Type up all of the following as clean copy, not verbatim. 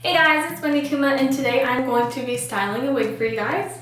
Hey guys, it's Wendy Kuma, and today I'm going to be styling a wig for you guys.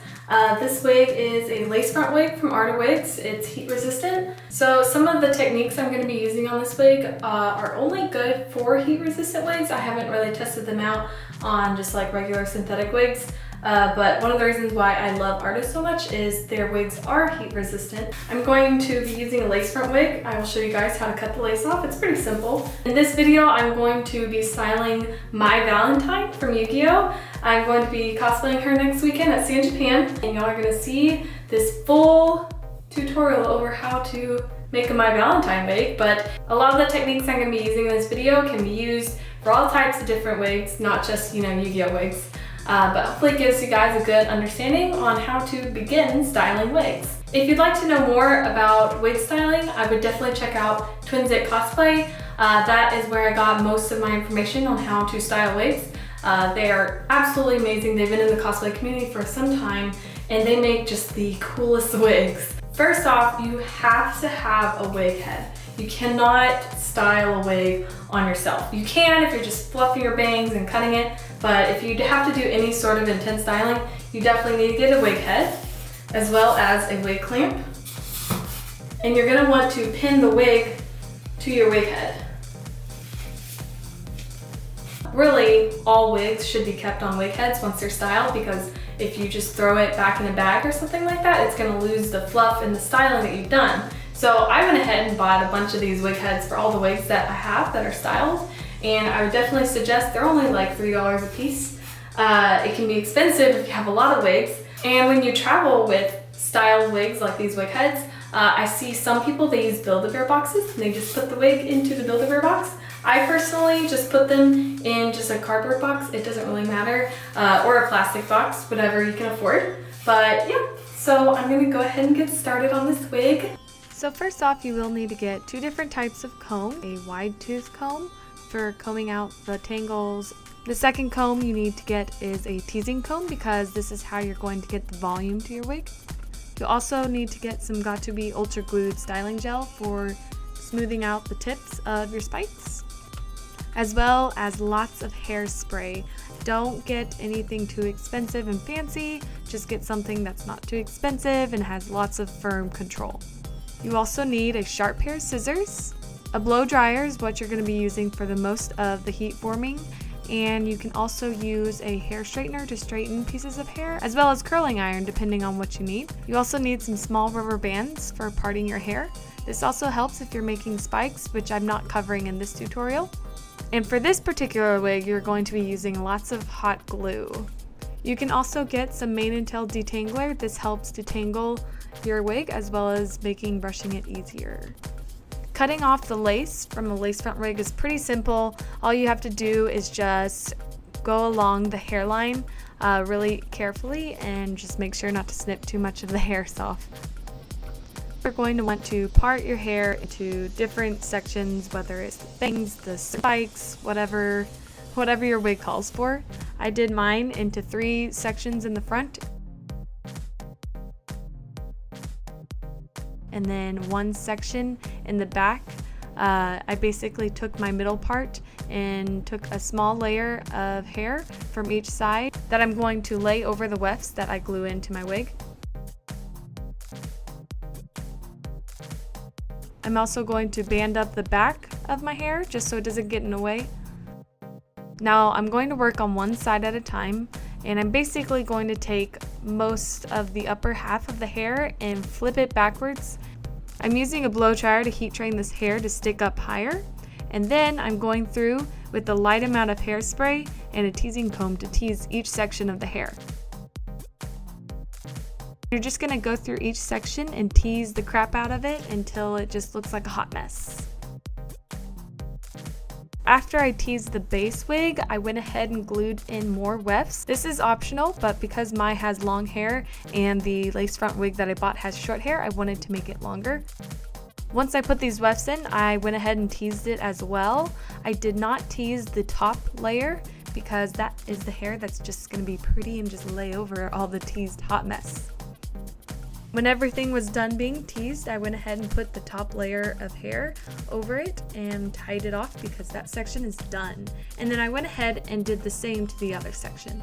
This wig is a lace front wig from Art of Wigs. It's heat resistant. So some of the techniques I'm going to be using on this wig are only good for heat resistant wigs. I haven't really tested them out on just like regular synthetic wigs. But one of the reasons why I love Artist so much is their wigs are heat resistant. I'm going to be using a lace front wig. I will show you guys how to cut the lace off. It's pretty simple. In this video, I'm going to be styling Mai Valentine from Yugioh. I'm going to be cosplaying her next weekend at San Japan, and y'all are going to see this full tutorial over how to make a Mai Valentine wig. But a lot of the techniques I'm going to be using in this video can be used for all types of different wigs, not just, Yugioh wigs. But hopefully it gives you guys a good understanding on how to begin styling wigs. If you'd like to know more about wig styling, I would definitely check out Twins It Cosplay. That is where I got most of my information on how to style wigs. They are absolutely amazing. They've been in the cosplay community for some time, and they make just the coolest wigs. First off, you have to have a wig head. You cannot style a wig on yourself. You can if you're just fluffing your bangs and cutting it, but if you have to do any sort of intense styling, you definitely need to get a wig head, as well as a wig clamp. And you're gonna want to pin the wig to your wig head. Really, all wigs should be kept on wig heads once they're styled, because if you just throw it back in a bag or something like that, it's gonna lose the fluff and the styling that you've done. So I went ahead and bought a bunch of these wig heads for all the wigs that I have that are styled, and I would definitely suggest they're only like $3 a piece. It can be expensive if you have a lot of wigs, and when you travel with styled wigs like these wig heads, I see some people, they use Build-A-Bear boxes and they just put the wig into the Build-A-Bear box. I personally just put them in just a cardboard box. It doesn't really matter, or a plastic box, whatever you can afford. But yeah, so I'm gonna go ahead and get started on this wig. So first off, you will need to get two different types of comb. A wide tooth comb for combing out the tangles. The second comb you need to get is a teasing comb, because this is how you're going to get the volume to your wig. You also need to get some got2b ultra glued styling gel for smoothing out the tips of your spikes, as well as lots of hairspray. Don't get anything too expensive and fancy, just get something that's not too expensive and has lots of firm control. You also need a sharp pair of scissors. A blow dryer is what you're going to be using for the most of the heat forming, and you can also use a hair straightener to straighten pieces of hair, as well as curling iron depending on what you need. You also need some small rubber bands for parting your hair. This also helps if you're making spikes, which I'm not covering in this tutorial. And for this particular wig, you're going to be using lots of hot glue. You can also get some mane and tail detangler. This helps detangle your wig, as well as making brushing it easier. Cutting off the lace from a lace front wig is pretty simple. All you have to do is just go along the hairline really carefully and just make sure not to snip too much of the hairs off. You're going to want to part your hair into different sections, whether it's the bangs, the spikes, whatever your wig calls for. I did mine into 3 sections in the front, and then 1 section in the back. I basically took my middle part and took a small layer of hair from each side that I'm going to lay over the wefts that I glue into my wig. I'm also going to band up the back of my hair just so it doesn't get in the way. Now I'm going to work on one side at a time, and I'm basically going to take most of the upper half of the hair and flip it backwards. I'm using a blow dryer to heat train this hair to stick up higher, and then I'm going through with a light amount of hairspray and a teasing comb to tease each section of the hair. You're just going to go through each section and tease the crap out of it until it just looks like a hot mess. After I teased the base wig, I went ahead and glued in more wefts. This is optional, but because Mai has long hair and the lace front wig that I bought has short hair, I wanted to make it longer. Once I put these wefts in, I went ahead and teased it as well. I did not tease the top layer because that is the hair that's just going to be pretty and just lay over all the teased hot mess. When everything was done being teased, I went ahead and put the top layer of hair over it and tied it off because that section is done. And then I went ahead and did the same to the other section.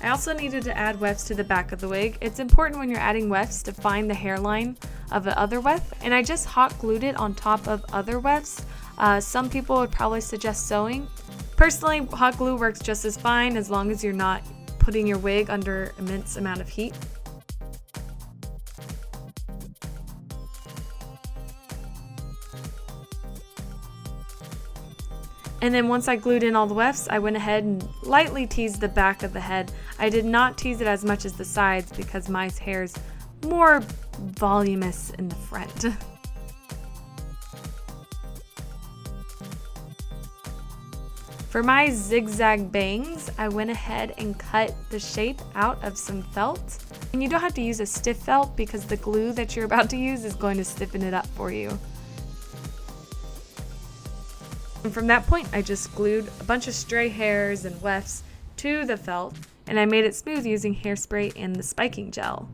I also needed to add wefts to the back of the wig. It's important when you're adding wefts to find the hairline of the other weft, and I just hot glued it on top of other wefts. Some people would probably suggest sewing. Personally, hot glue works just as fine as long as you're not putting your wig under immense amount of heat. And then once I glued in all the wefts, I went ahead and lightly teased the back of the head. I did not tease it as much as the sides because my hair is more voluminous in the front. For my zigzag bangs, I went ahead and cut the shape out of some felt. And you don't have to use a stiff felt because the glue that you're about to use is going to stiffen it up for you. And from that point, I just glued a bunch of stray hairs and wefts to the felt, and I made it smooth using hairspray and the spiking gel.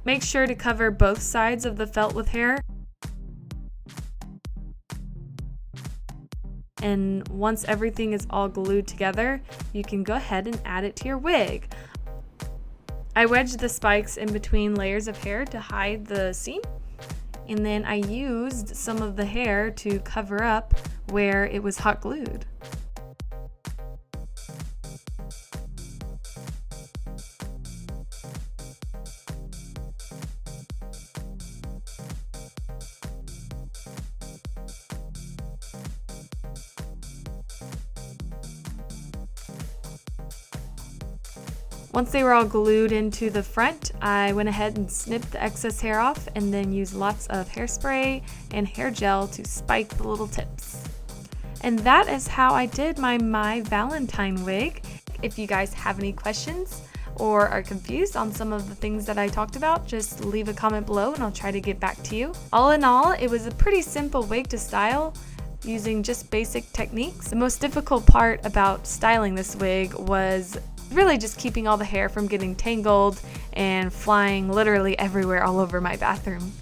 Make sure to cover both sides of the felt with hair. And once everything is all glued together, you can go ahead and add it to your wig. I wedged the spikes in between layers of hair to hide the seam, and then I used some of the hair to cover up where it was hot glued. Once they were all glued into the front, I went ahead and snipped the excess hair off and then used lots of hairspray and hair gel to spike the little tips. And that is how I did my Mai Valentine wig. If you guys have any questions or are confused on some of the things that I talked about, just leave a comment below and I'll try to get back to you. All in all, it was a pretty simple wig to style using just basic techniques. The most difficult part about styling this wig was really just keeping all the hair from getting tangled and flying literally everywhere all over my bathroom.